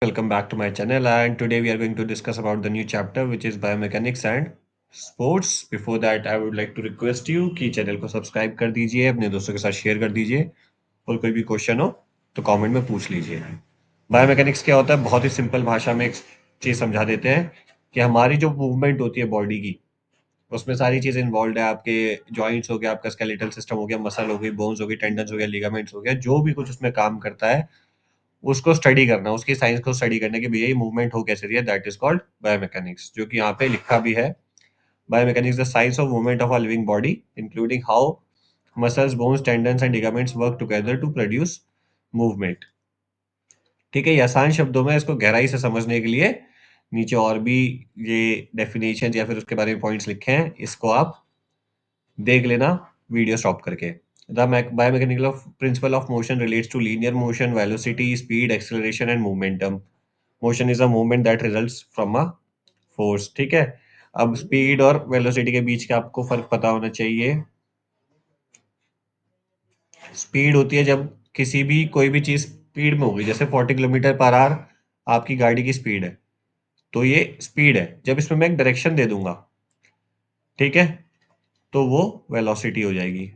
Welcome back to my channel, and today we are going to discuss about the new chapter which is biomechanics and sports. Before that I would like to request you कि channel को subscribe कर दीजिए, अपने दोस्तों के साथ share कर दीजिए और कोई भी क्वेश्चन हो तो कमेंट में पूछ लीजिए। बायोमैकेनिक्स क्या होता है, बहुत ही सिंपल भाषा में एक चीज समझा देते हैं कि हमारी जो मूवमेंट होती है बॉडी की, उसमें सारी चीजें इन्वॉल्व है। आपके जॉइंट्स हो गया, आपका स्केलेटल सिस्टम हो गया, मसल हो गई, बोन्स हो गई, टेंडन्स हो गया, लिगामेंट्स हो गया, जो भी कुछ उसमें काम करता है उसको स्टडी करना, उसकी साइंस को स्टडी करना कि भैया ये मूवमेंट हो कैसे रही है, दैट इज कॉल्ड बायोमैकेनिक्स, जो कि यहाँ पे लिखा भी है। Biomechanics the science of movement of a living body including how muscles, bones, tendons and ligaments work together to produce movement. ठीक है, ये आसान शब्दों में इसको गहराई से समझने के लिए नीचे और भी ये डेफिनेशन या फिर उसके बारे में पॉइंट्स लिखे हैं, इसको आप देख लेना वीडियो स्टॉप करके। The biomechanical of principle of motion relates to linear motion, velocity, speed, acceleration and momentum. Motion is a movement that results from a force. ठीक है, अब स्पीड और वेलोसिटी के बीच का आपको फर्क पता होना चाहिए। स्पीड होती है जब किसी भी कोई भी चीज स्पीड में होगी, जैसे 40 किलोमीटर पर आवर आपकी गाड़ी की स्पीड है, तो ये स्पीड है। जब इसमें मैं एक डायरेक्शन दे दूंगा, ठीक है, तो वो वेलोसिटी हो जाएगी।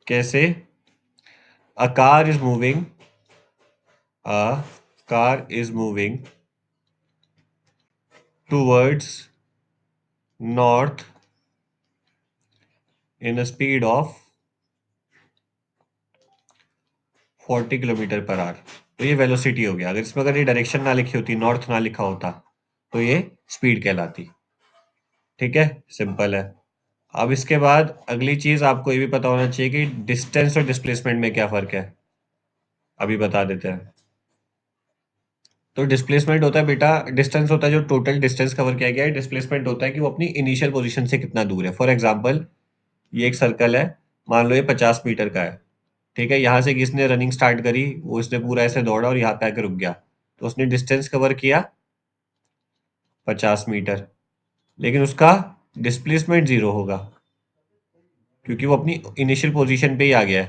कैसे? A car is moving, a car is moving towards north in a speed of 40 kilometre per hour, तो ये वेलोसिटी हो गया। अगर इसमें अगर ये डायरेक्शन ना लिखी होती, नॉर्थ ना लिखा होता, तो ये स्पीड कहलाती। ठीक है, सिंपल है। अब इसके बाद अगली चीज आपको ये भी पता होना चाहिए कि डिस्टेंस और डिस्प्लेसमेंट में क्या फर्क है, अभी बता देते हैं। तो डिस्प्लेसमेंट होता है बेटा, डिस्टेंस होता है जो टोटल डिस्टेंस कवर किया गया है। डिस्प्लेसमेंट होता है कि वो अपनी इनिशियल पोजीशन से कितना दूर है। फॉर एग्जांपल, ये एक सर्कल है, मान लो ये 50 मीटर का है। ठीक है, यहाँ से किसने रनिंग स्टार्ट करी, वो इसने पूरा ऐसे दौड़ा और यहाँ पे आके रुक गया, तो उसने डिस्टेंस कवर किया 50 मीटर, लेकिन उसका डिस्प्लेसमेंट जीरो होगा क्योंकि वो अपनी इनिशियल पोजीशन पे ही आ गया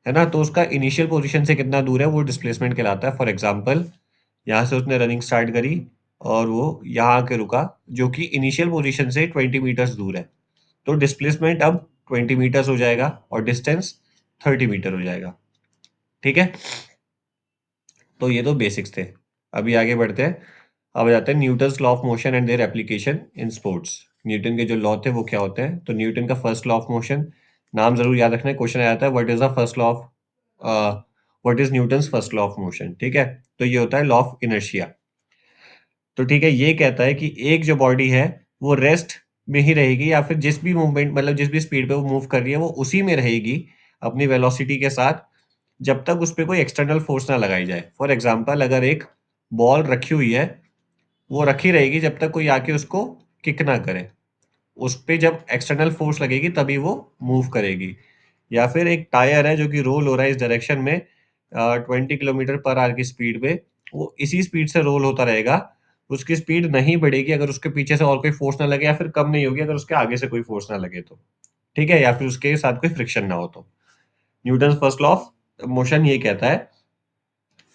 है ना। तो उसका इनिशियल पोजीशन से कितना दूर है वो डिस्प्लेसमेंट कहलाता है। फॉर एग्जांपल, यहाँ से उसने रनिंग स्टार्ट करी और वो यहाँ आके रुका, जो कि इनिशियल पोजीशन से 20 मीटर्स दूर है, तो डिस्प्लेसमेंट अब 20 मीटर्स हो जाएगा और डिस्टेंस 30 मीटर हो जाएगा। ठीक है, तो ये तो बेसिक्स थे। अभी आगे बढ़ते हैं। अब आ जाते हैं Newton's law of motion and their application in sports. Newton के जो लॉ थे वो क्या होते हैं, तो न्यूटन का फर्स्ट लॉ ऑफ मोशन, नाम जरूर याद रखना है, क्वेश्चन आ जाता है what is the first law of, what is Newton's first law of motion. ठीक है, तो ये होता है लॉ ऑफ इनर्शिया। तो ठीक है, ये कहता है कि एक जो बॉडी है वो रेस्ट में ही रहेगी, या फिर जिस भी मूवमेंट मतलब जिस भी स्पीड पे वो मूव कर रही है वो उसी में रहेगी अपनी वेलोसिटी के साथ, जब तक उस पे कोई एक्सटर्नल फोर्स ना लगाई जाए। फॉर एग्जाम्पल, अगर एक बॉल रखी हुई है, वो रखी रहेगी जब तक कोई आके उसको किक ना करे। उस पे जब एक्सटर्नल फोर्स लगेगी तभी वो मूव करेगी। या फिर एक टायर है जो कि रोल हो रहा है इस डायरेक्शन में 20 किलोमीटर पर आवर की स्पीड पे, वो इसी स्पीड से रोल होता रहेगा। उसकी स्पीड नहीं बढ़ेगी अगर उसके पीछे से और कोई फोर्स ना लगे, या फिर कम नहीं होगी अगर उसके आगे से कोई फोर्स ना लगे तो। ठीक है, या फिर उसके साथ कोई फ्रिक्शन ना हो तो। Newton first law of motion ये कहता है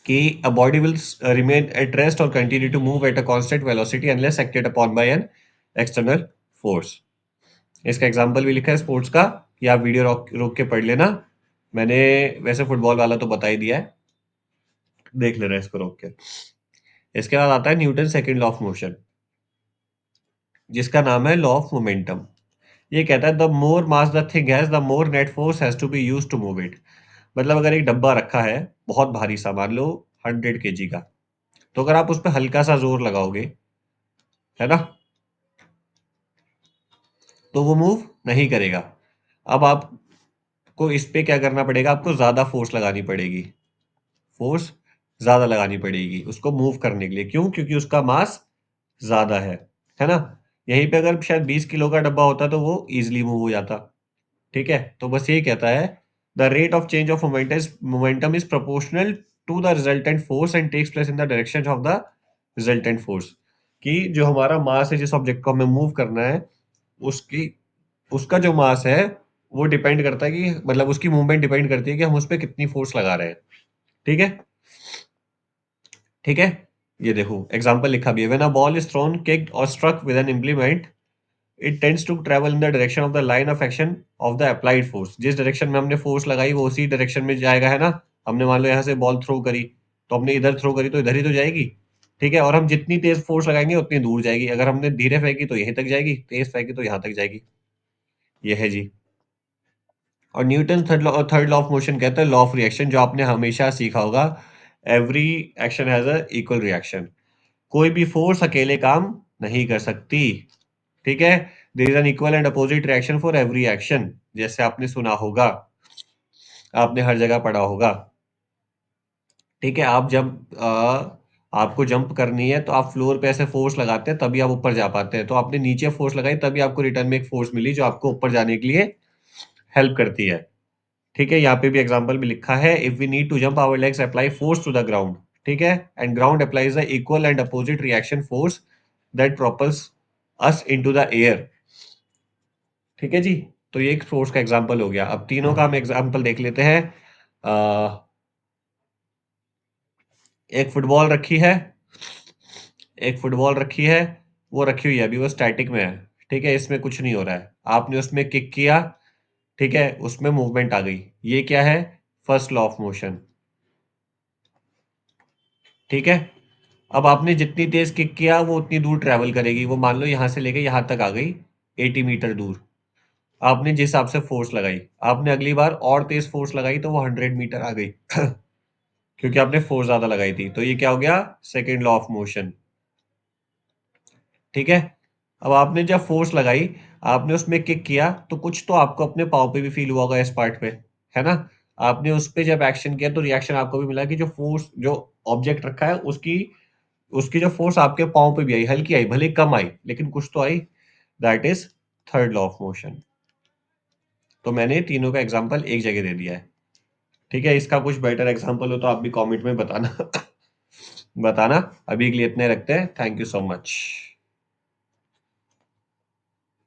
कि a body will remain at rest or continue to move at a constant velocity unless acted upon by an external force। इसका एग्जांपल भी लिखा है स्पोर्ट्स का, कि आप वीडियो रोक रोक के पढ़ लेना। मैंने वैसे फुटबॉल वाला तो बता ही दिया है, देख लेना इसको रोक के। इसके बाद आता है Newton second law of motion, जिसका नाम है लॉ ऑफ मोमेंटम। ये कहता है the more mass the thing has the more net force has to be used to move it. मतलब अगर एक डब्बा रखा है बहुत भारी सा, मान लो 100 kg का, तो अगर आप उस पर हल्का सा जोर लगाओगे, है ना, तो वो मूव नहीं करेगा। अब आपको इस पे क्या करना पड़ेगा, आपको ज्यादा फोर्स लगानी पड़ेगी, फोर्स ज्यादा लगानी पड़ेगी उसको मूव करने के लिए। क्यों? क्योंकि उसका मास ज्यादा है ना। यहीं पे अगर शायद 20 किलो का डब्बा होता तो वो इजिली मूव हो जाता। ठीक है, तो बस यही कहता है the rate of change of momentum is proportional to the resultant force and takes place in the direction of the resultant force. कि जो हमारा मास है, जिस ऑब्जेक्ट को हमें मूव करना है, उसकी उसका जो मास है वो डिपेंड करता है कि मतलब उसकी मूवमेंट डिपेंड करती है कि हम उस पर कितनी फोर्स लगा रहे हैं। ठीक है, ठीक है, ये देखो एग्जांपल लिखा भी है, when a ball is thrown, kicked और struck with an implement, it tends to travel in the direction of the line of action of the applied force. जिस डायरेक्शन में हमने फोर्स लगाई वो उसी डायरेक्शन में जाएगा, है ना। हमने मान लो यहाँ से बॉल थ्रो करी, तो हमने इधर थ्रो करी तो इधर ही तो जाएगी। ठीक है, और हम जितनी तेज फोर्स लगाएंगे उतनी दूर जाएगी। अगर हमने धीरे फेंकी तो यहीं तक जाएगी, तेज फेंकी तो यहाँ तक जाएगी। ये है जी। और Newton third law of motion कहता है लॉ ऑफ रिएक्शन, जो आपने हमेशा सीखा होगा। Every action has a equal reaction. कोई भी फोर्स अकेले काम नहीं कर सकती। ठीक है, there is an equal and opposite reaction for every action, जैसे आपने सुना होगा, आपने हर जगह पढ़ा होगा। ठीक है, आप जब आपको जंप करनी है तो आप फ्लोर पे ऐसे फोर्स लगाते हैं तभी आप ऊपर जा पाते हैं। तो आपने नीचे फोर्स लगाई तभी आपको रिटर्न में एक फोर्स मिली जो आपको ऊपर जाने के लिए हेल्प करती है। ठीक है, यहाँ पे भी एग्जांपल में लिखा है, if we need to jump our legs apply force to the ground. ठीक है, and ground applies the equal and opposite reaction force that propels us into the air. ठीक है जी, तो ये एक फोर्स का एग्जांपल हो गया। अब तीनों का हम एग्जांपल देख लेते हैं। एक फुटबॉल रखी है, एक फुटबॉल रखी है, वो रखी हुई है, अभी वो स्टैटिक में है। ठीक है, इसमें कुछ नहीं हो रहा है, आपने उसमें किक किया, ठीक है, उसमें मूवमेंट आ गई। ये क्या है? First law of motion. ठीक है, अब आपने जितनी तेज किक किया वो उतनी दूर ट्रेवल करेगी। वो मान लो यहां से लेके यहां तक आ गई, 80 मीटर दूर। आपने जिस हिसाब से फोर्स लगाई, आपने अगली बार और तेज फोर्स लगाई तो वो 100 मीटर आ गई क्योंकि आपने फोर्स ज्यादा लगाई थी। तो ये क्या हो गया? Second law of motion. ठीक है, अब आपने जब फोर्स लगाई, आपने उसमें किक किया, तो कुछ तो आपको अपने पाँव पे भी फील हुआ होगा, इस पार्ट पे, है ना। आपने उस पे जब एक्शन किया तो रिएक्शन आपको भी मिला कि जो फोर्स, जो ऑब्जेक्ट रखा है उसकी उसकी जो फोर्स आपके पाँव पे भी आई, हल्की आई, भले कम आई, लेकिन कुछ तो आई। That is third law of motion. तो मैंने तीनों का एग्जांपल एक जगह दे दिया है। ठीक है, इसका कुछ बेटर एग्जांपल हो तो आप भी कमेंट में बताना बताना। अभी के लिए इतने रखते हैं। Thank you so much.